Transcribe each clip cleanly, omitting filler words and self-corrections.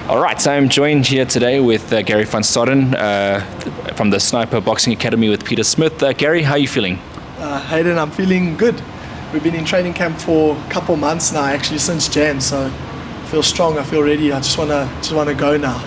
All right, so I'm joined here today with Gary van Staden from the Sniper Boxing Academy with Peter Smith. Gary, how are you feeling? Hayden, I'm feeling good. We've been in training camp for a couple months now, actually since Jan, so I feel strong, I feel ready. I just wanna go now.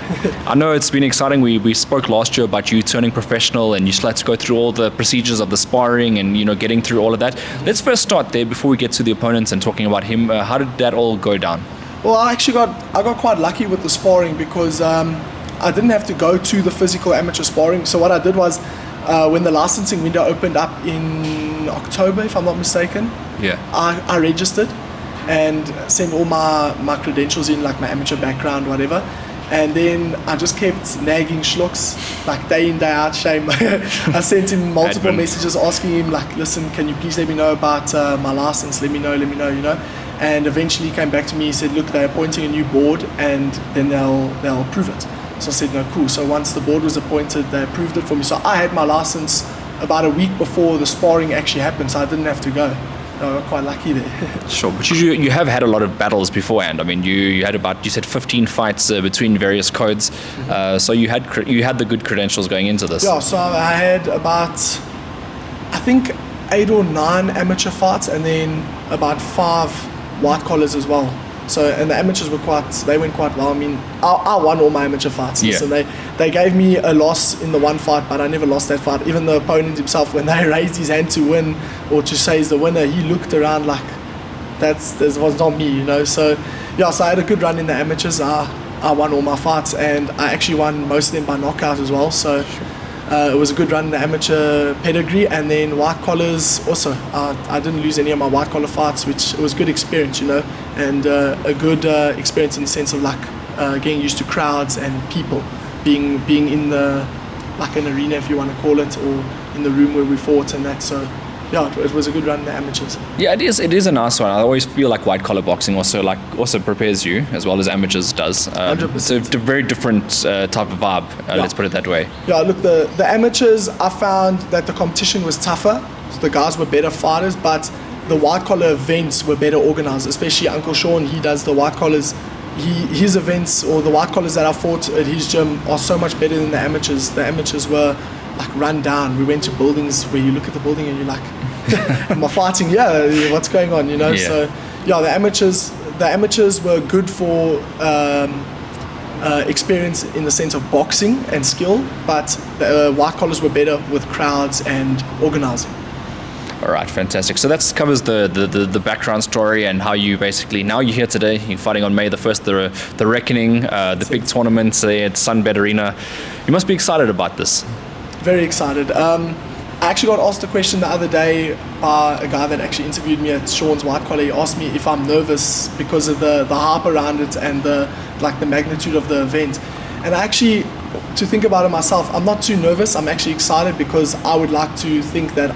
I know it's been exciting. We spoke last year about you turning professional, and you still had to go through all the procedures of the sparring and getting through all of that. Let's first start there before we get to the opponents and talking about him. How did that all go down? Well, I got quite lucky with the sparring because I didn't have to go to the physical amateur sparring. So what I did was when the licensing window opened up in October, if I'm not mistaken, I registered and sent all my credentials in, like my amateur background, whatever. And then I just kept nagging Schlocks, like day in, day out, shame. I sent him multiple messages asking him, like, listen, can you please let me know about my license? Let me know, And eventually he came back to me, he said, look, they're appointing a new board and then they'll approve it. So I said, no, cool. So once the board was appointed, they approved it for me. So I had my license about a week before the sparring actually happened, so I didn't have to go. I got quite lucky there. Sure, but you have had a lot of battles beforehand. I mean, you had you said 15 fights between various codes, so you had the good credentials going into this. Yeah, so I had about, I think 8 or 9 amateur fights, and then about 5 white collars as well. So, and the amateurs they went quite well. I mean, I won all my amateur fights. Yeah. So they gave me a loss in the one fight, but I never lost that fight. Even the opponent himself, when they raised his hand to win or to say he's the winner, he looked around like this was not me, So yeah, so I had a good run in the amateurs. I won all my fights, and I actually won most of them by knockout as well. So it was a good run in the amateur pedigree. And then white collars also, I didn't lose any of my white collar fights, which was good experience, and a good experience in the sense of like getting used to crowds and people, being in the, like an arena, if you want to call it, or in the room where we fought and that. So yeah, it was a good run in the amateurs. Yeah, it is a nice one. I always feel like white collar boxing also prepares you as well as amateurs does. 100%. It's a very different type of vibe. Let's put it that way. Yeah, look, the amateurs, I found that the competition was tougher. So the guys were better fighters, but the white collar events were better organized. Especially Uncle Sean, he does the white collars. His events, or the white collars that I fought at his gym, are so much better than the amateurs. The amateurs were like run down. We went to buildings where you look at the building and you're like, am I fighting? Yeah, what's going on? Yeah. So yeah, the amateurs were good for experience in the sense of boxing and skill, but the white collars were better with crowds and organizing. All right, fantastic. So that covers the background story and how you basically, now you're here today, you're fighting on May the 1st, the Reckoning, the big tournament at Sunbed Arena. You must be excited about this. Very excited. I actually got asked a question the other day by a guy that actually interviewed me at Sean's White Collar. He asked me if I'm nervous because of the hype around it and the magnitude of the event. And actually, to think about it myself, I'm not too nervous. I'm actually excited because I would like to think that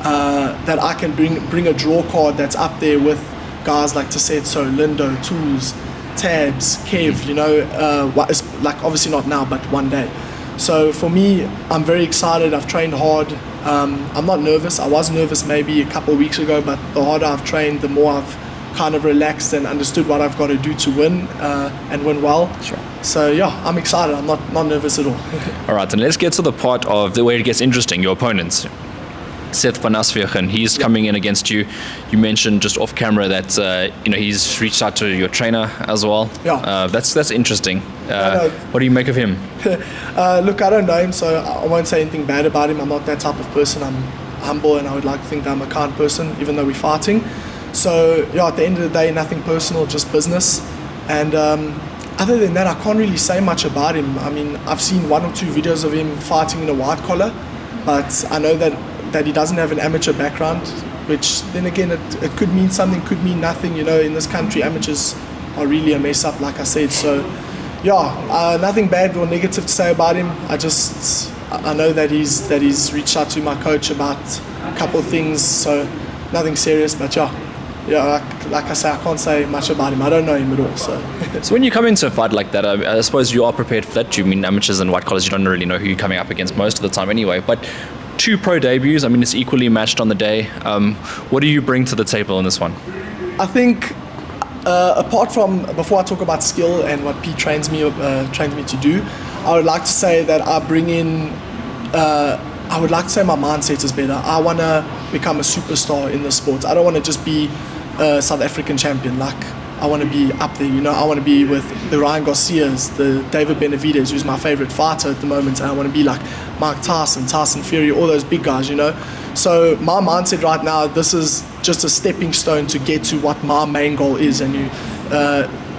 that I can bring a draw card that's up there with guys like Tsetso, Lindo, Tools, Tabs, Kev, like obviously not now, but one day. So for me, I'm very excited. I've trained hard. I'm not nervous. I was nervous maybe a couple of weeks ago, but the harder I've trained, the more I've kind of relaxed and understood what I've got to do to win and win well. Sure. So yeah, I'm excited. I'm not nervous at all. All right, and let's get to the part of the way it gets interesting, your opponents. Seth van Asvegen, he's coming in against you. You mentioned just off camera that he's reached out to your trainer as well. Yeah. That's interesting. No. What do you make of him? Look, I don't know him, so I won't say anything bad about him. I'm not that type of person. I'm humble, and I would like to think that I'm a kind person, even though we're fighting. So yeah, at the end of the day, nothing personal, just business. And other than that, I can't really say much about him. I mean, I've seen 1 or 2 videos of him fighting in a white collar, but I know that he doesn't have an amateur background, which then again, it could mean something, could mean nothing. In this country, amateurs are really a mess up, like I said. So yeah, nothing bad or negative to say about him. I know that he's reached out to my coach about a couple of things, so nothing serious, but yeah, like I say, I can't say much about him. I don't know him at all. So when you come into a fight like that, I suppose you are prepared for that. You mean amateurs and white collars, you don't really know who you're coming up against most of the time anyway, but 2 pro debuts, I mean, it's equally matched on the day. What do you bring to the table in this one? I think apart from, before I talk about skill and what Pete trains me to do, I would like to say that I bring in. I would like to say my mindset is better. I want to become a superstar in the sport. I don't want to just be a South African champion. Like, I want to be up there, you know. I want to be with the Ryan Garcias, the David Benavides, who's my favorite fighter at the moment. And I want to be like Mike Tyson, Tyson Fury, all those big guys, you know. So my mindset right now, this is just a stepping stone to get to what my main goal is. And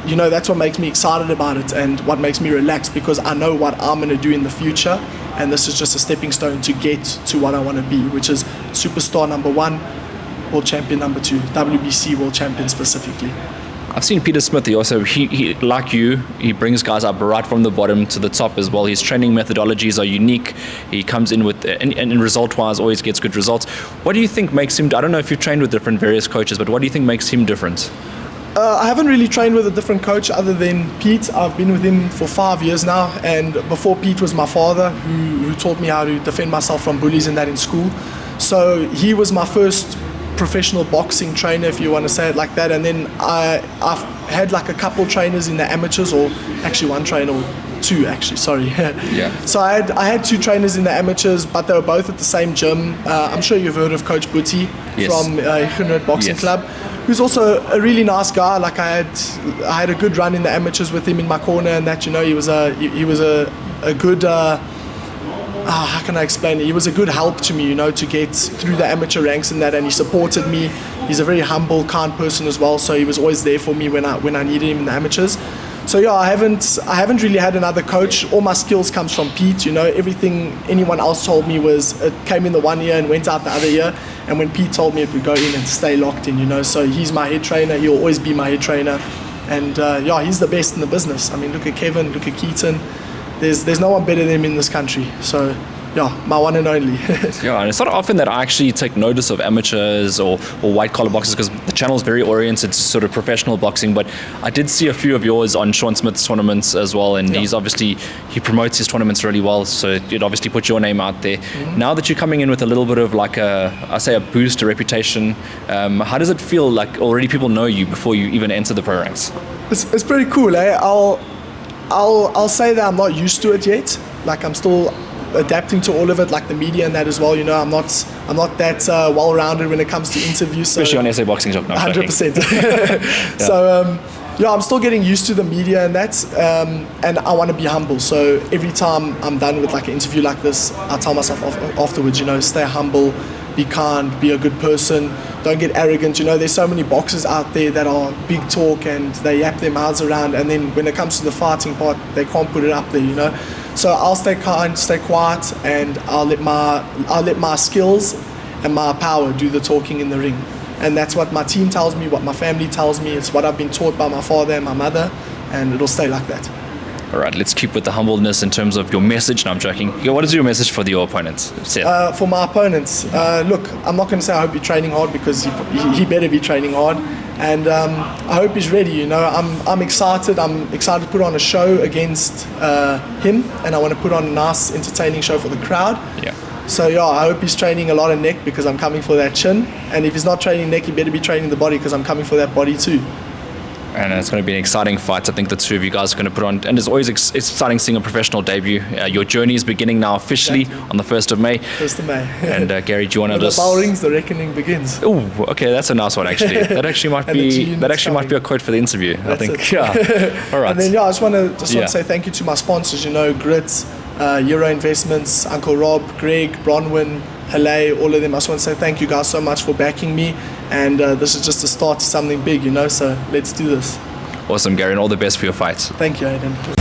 you know, that's what makes me excited about it and what makes me relaxed, because I know what I'm going to do in the future. And this is just a stepping stone to get to what I want to be, which is superstar number 1, world champion number 2, WBC world champion specifically. I've seen Peter Smith. He like you, he brings guys up right from the bottom to the top as well. His training methodologies are unique. He comes in with, and result-wise, always gets good results. What do you think makes him? I don't know if you've trained with various coaches, but what do you think makes him different? I haven't really trained with a different coach other than Pete. I've been with him for 5 years now, and before Pete was my father, who taught me how to defend myself from bullies and that in school. So he was my first professional boxing trainer, if you want to say it like that. And then I've had like a couple trainers in the amateurs, or actually one trainer, or 2 actually, sorry. Yeah. So I had 2 trainers in the amateurs, but they were both at the same gym. I'm sure you've heard of Coach Boetie from Huguenot Boxing Club, who's also a really nice guy. Like I had a good run in the amateurs with him in my corner, and that, you know, he was a good how can I explain it? He was a good help to me, you know, to get through the amateur ranks and that, and he supported me. He's a very humble, kind person as well, so he was always there for me when I needed him in the amateurs. So yeah, I haven't really had another coach. All my skills comes from Pete, you know. Everything anyone else told me it came in the one year and went out the other year. And when Pete told me, it would go in and stay locked in, you know. So he's my head trainer. He'll always be my head trainer. And yeah, he's the best in the business. I mean, look at Kevin, look at Keaton. There's no one better than him in this country. So yeah, my one and only. Yeah, and it's not often that I actually take notice of amateurs or white collar boxers, because the channel is very oriented to sort of professional boxing. But I did see a few of yours on Sean Smith's tournaments as well, and he promotes his tournaments really well, so it obviously put your name out there. Mm-hmm. Now that you're coming in with a little bit of like a boost, a reputation, how does it feel like already people know you before you even enter the pro ranks? It's pretty cool, eh? I'll say that I'm not used to it yet. Like, I'm still adapting to all of it, like the media and that as well. You know, I'm not that well-rounded when it comes to interviews. So especially on SA Boxing Joke. 100%. Yeah. So yeah, I'm still getting used to the media and that, and I want to be humble. So every time I'm done with like an interview like this, I tell myself afterwards, you know, stay humble, be kind, be a good person, don't get arrogant. You know, there's so many boxers out there that are big talk and they yap their mouths around, and then when it comes to the fighting part, they can't put it up there, you know. So I'll stay kind, stay quiet, and I'll let my skills and my power do the talking in the ring. And that's what my team tells me, what my family tells me. It's what I've been taught by my father and my mother, and it'll stay like that. All right, let's keep with the humbleness in terms of your message. No, I'm joking. What is your message for your opponents? For my opponents, look, I'm not going to say I hope you're training hard, because he better be training hard. And I hope he's ready, you know. I'm excited. I'm excited to put on a show against him, and I want to put on a nice, entertaining show for the crowd. Yeah. So yeah, I hope he's training a lot of neck, because I'm coming for that chin. And if he's not training neck, he better be training the body, because I'm coming for that body too. And it's going to be an exciting fight. I think the two of you guys are going to put on, and it's always exciting seeing a professional debut. Your journey is beginning now officially on the 1st of May. 1st of May. And Gary, do you want to just... the bell rings, the reckoning begins. Oh, okay, that's a nice one actually. That actually might be a quote for the interview. That's I think. It. Yeah. All right. And then I just want to say thank you to my sponsors. You know, Grit, Euro Investments, Uncle Rob, Greg, Bronwyn, Haley, all of them. I just want to say thank you guys so much for backing me, and this is just a start to something big, you know, so let's do this. Awesome, Gary, and all the best for your fights. Thank you, Aiden.